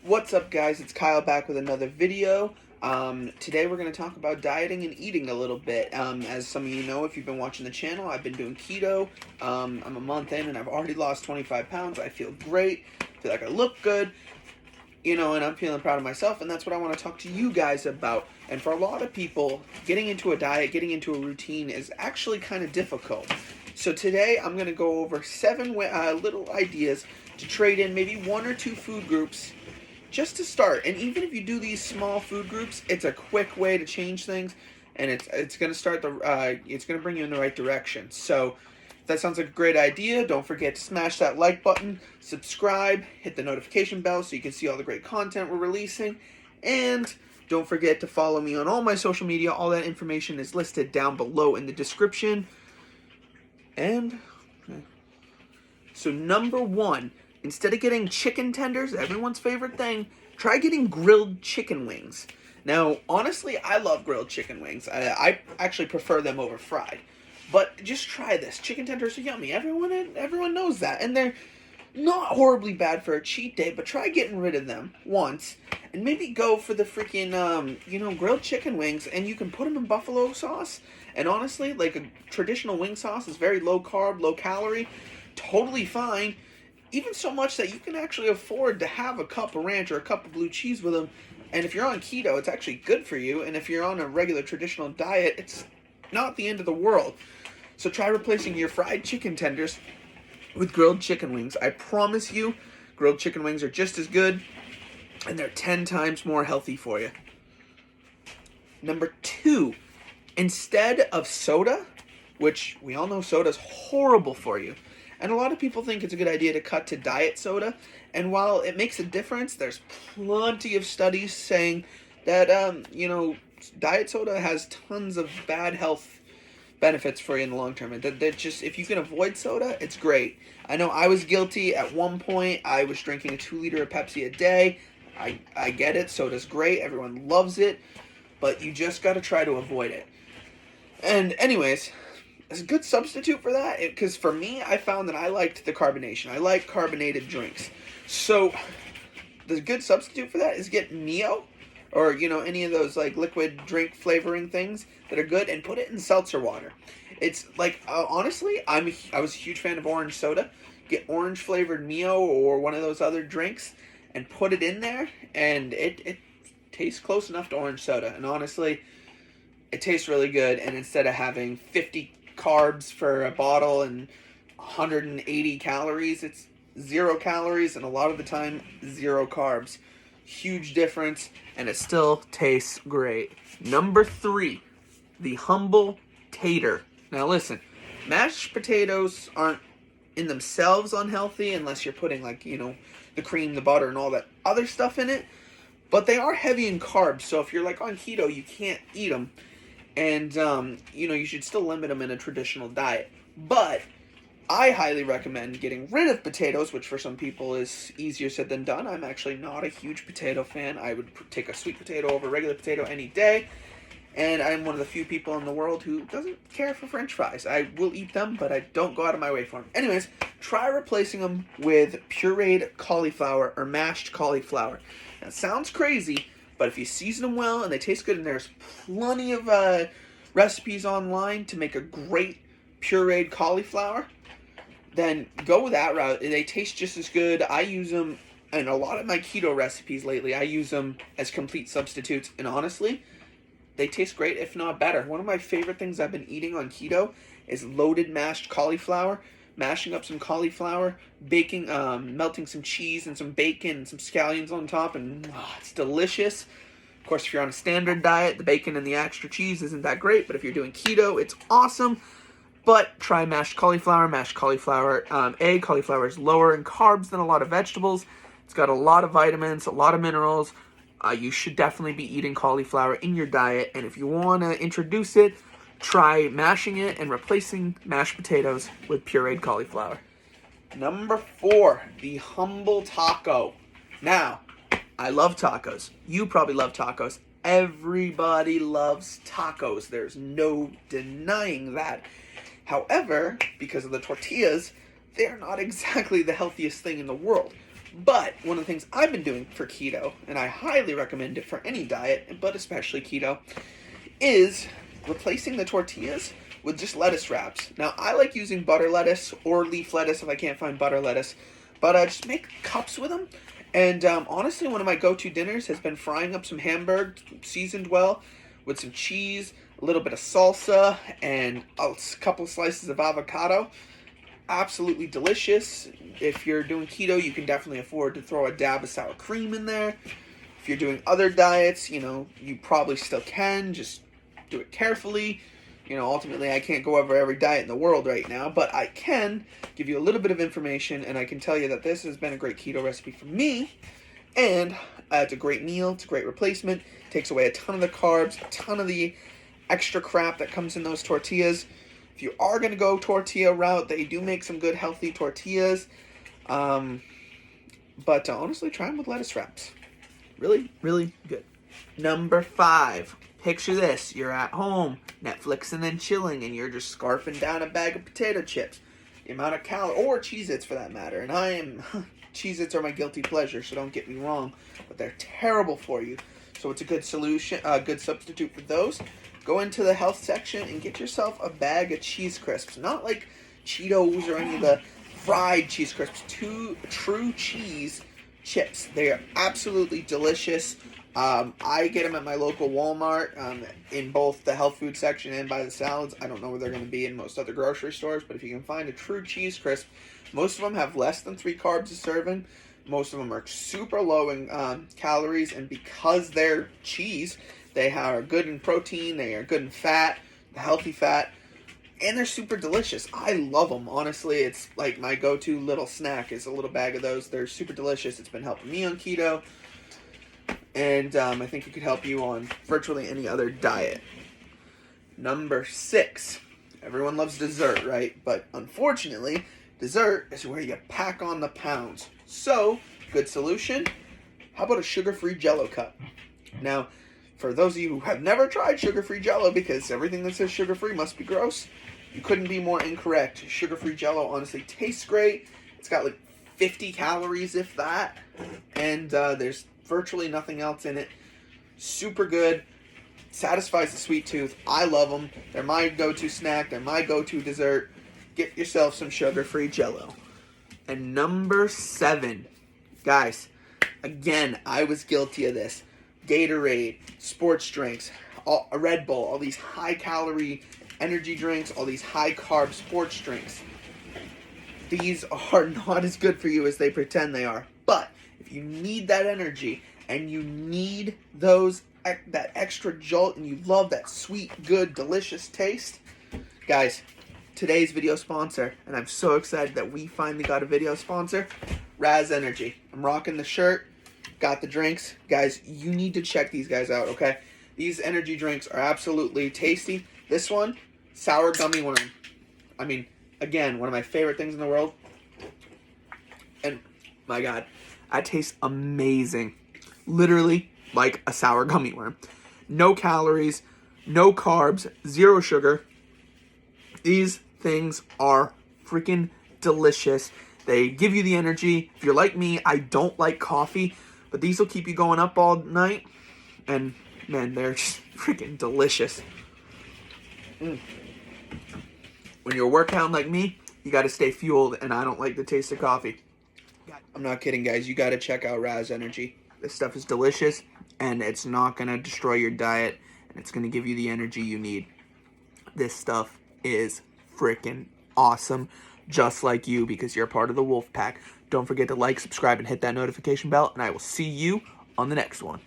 What's up, guys? It's Kyle back with another video. Today we're going to talk about dieting and eating a little bit. As some of you know, if you've been watching the channel, I've been doing keto. I'm a month in and I've already lost 25 pounds. I feel great. I feel like I look good. And I'm feeling proud of myself, and that's what I want to talk to you guys about. And for a lot of people, getting into a diet, getting into a routine is actually kind of difficult. So today I'm going to go over 7 little ideas to trade in maybe 1 or 2 food groups just to start. And even if you do these small food groups, it's a quick way to change things, and it's going to start it's going to bring you in the right direction. So if that sounds like a great idea, don't forget to smash that like button, subscribe, hit the notification bell so you can see all the great content we're releasing, and don't forget to follow me on all my social media. All that information is listed down below in the description. And so number 1, instead of getting chicken tenders, everyone's favorite thing, try getting grilled chicken wings. Now, honestly, I love grilled chicken wings. I actually prefer them over fried. But just try this. Chicken tenders are yummy. Everyone knows that. And they're not horribly bad for a cheat day, but try getting rid of them once. And maybe go for the freaking, grilled chicken wings, and you can put them in buffalo sauce. And honestly, like a traditional wing sauce is very low carb, low calorie, totally fine. Even so much that you can actually afford to have a cup of ranch or a cup of blue cheese with them. And if you're on keto, it's actually good for you. And if you're on a regular traditional diet, it's not the end of the world. So try replacing your fried chicken tenders with grilled chicken wings. I promise you, grilled chicken wings are just as good, and they're 10 times more healthy for you. Number 2, instead of soda, which we all know soda's horrible for you, and a lot of people think it's a good idea to cut to diet soda, and while it makes a difference, there's plenty of studies saying that, diet soda has tons of bad health benefits for you in the long term. And that just, if you can avoid soda, it's great. I know I was guilty at one point. I was drinking a 2-liter of Pepsi a day. I get it. Soda's great. Everyone loves it. But you just got to try to avoid it. And anyways, it's a good substitute for that. Because for me, I found that I liked the carbonation. I like carbonated drinks. So the good substitute for that is get Neo, or any of those like liquid drink flavoring things that are good, and put it in seltzer water. It's like, honestly, I was a huge fan of orange soda. Get orange flavored Neo or one of those other drinks and put it in there, and it tastes close enough to orange soda. And honestly, it tastes really good. And instead of having 50 carbs for a bottle and 180 calories, it's 0 calories, and a lot of the time 0 carbs. Huge difference, and it still tastes great. Number 3, the humble tater. Now listen, mashed potatoes aren't in themselves unhealthy unless you're putting the cream, the butter, and all that other stuff in it, but they are heavy in carbs. So if you're like on keto, you can't eat them, and you should still limit them in a traditional diet. But I highly recommend getting rid of potatoes, which for some people is easier said than done. I'm actually not a huge potato fan. I would take a sweet potato over a regular potato any day. And I'm one of the few people in the world who doesn't care for French fries. I will eat them, but I don't go out of my way for them. Anyways, try replacing them with pureed cauliflower or mashed cauliflower. Now, it sounds crazy, but if you season them well and they taste good, and there's plenty of recipes online to make a great pureed cauliflower, then go with that route. They taste just as good. I use them in a lot of my keto recipes lately. I use them as complete substitutes, and honestly, they taste great, if not better. One of my favorite things I've been eating on keto is loaded mashed cauliflower. Mashing up some cauliflower, baking, melting some cheese and some bacon and some scallions on top, and it's delicious. Of course, if you're on a standard diet, the bacon and the extra cheese isn't that great, but if you're doing keto, it's awesome. But try mashed cauliflower. Mashed cauliflower, cauliflower is lower in carbs than a lot of vegetables. It's got a lot of vitamins, a lot of minerals. You should definitely be eating cauliflower in your diet. And if you want to introduce it, try mashing it and replacing mashed potatoes with pureed cauliflower. Number 4, the humble taco. Now, I love tacos. You probably love tacos. Everybody loves tacos. There's no denying that. However, because of the tortillas, they're not exactly the healthiest thing in the world. But one of the things I've been doing for keto, and I highly recommend it for any diet, but especially keto, is replacing the tortillas with just lettuce wraps. Now, I like using butter lettuce or leaf lettuce if I can't find butter lettuce, but I just make cups with them. And honestly, one of my go-to dinners has been frying up some hamburger, seasoned well, with some cheese, a little bit of salsa, and a couple slices of avocado. Absolutely delicious. If you're doing keto, you can definitely afford to throw a dab of sour cream in there. If you're doing other diets, you probably still can. Just do it carefully. Ultimately, I can't go over every diet in the world right now, but I can give you a little bit of information, and I can tell you that this has been a great keto recipe for me, and it's a great meal. It's a great replacement. Takes away a ton of the carbs, a ton of the extra crap that comes in those tortillas. If you are going to go tortilla route, they do make some good, healthy tortillas, but honestly, try them with lettuce wraps. Really, really good. Number 5. Picture this. You're at home, Netflixing and chilling, and you're just scarfing down a bag of potato chips. The amount of calories, or Cheez-Its for that matter, and Cheez-Its are my guilty pleasure, so don't get me wrong, but they're terrible for you. So it's a good solution, a good substitute for those. Go into the health section and get yourself a bag of cheese crisps. Not like Cheetos or any of the fried cheese crisps. True cheese chips. They are absolutely delicious. I get them at my local Walmart in both the health food section and by the salads. I don't know where they're going to be in most other grocery stores, but if you can find a true cheese crisp, most of them have less than 3 carbs a serving. Most of them are super low in calories, and because they're cheese, they are good in protein, they are good in fat, healthy fat, and they're super delicious. I love them, honestly. It's like my go-to little snack is a little bag of those. They're super delicious. It's been helping me on keto. And I think it could help you on virtually any other diet. Number 6. Everyone loves dessert, right? But unfortunately, dessert is where you pack on the pounds. So, good solution. How about a sugar-free Jello cup? Now, for those of you who have never tried sugar-free Jello, because everything that says sugar-free must be gross, you couldn't be more incorrect. Sugar-free Jello honestly tastes great. It's got like 50 calories, if that. And there's virtually nothing else in it. Super good. Satisfies the sweet tooth. I love them. They're my go-to snack. They're my go-to dessert. Get yourself some sugar-free Jello. And number 7. Guys, again, I was guilty of this. Gatorade, sports drinks, a Red Bull, all these high-calorie energy drinks, all these high-carb sports drinks. These are not as good for you as they pretend they are. But if you need that energy and you need that extra jolt and you love that sweet, good, delicious taste, guys, today's video sponsor, and I'm so excited that we finally got a video sponsor, Razz Energy. I'm rocking the shirt, got the drinks. Guys, you need to check these guys out, okay? These energy drinks are absolutely tasty. This one, sour gummy worm. I mean, again, one of my favorite things in the world. And, my God, that tastes amazing. Literally like a sour gummy worm. No calories, no carbs, 0 sugar. These things are freaking delicious. They give you the energy. If you're like me, I don't like coffee, but these will keep you going up all night. And, man, they're just freaking delicious. When you're a workhound like me, you got to stay fueled, and I don't like the taste of coffee. I'm not kidding, guys. You got to check out Razz Energy. This stuff is delicious, and it's not going to destroy your diet, and it's going to give you the energy you need. This stuff is freaking awesome, just like you, because you're a part of the wolf pack. Don't forget to like, subscribe, and hit that notification bell, and I will see you on the next one.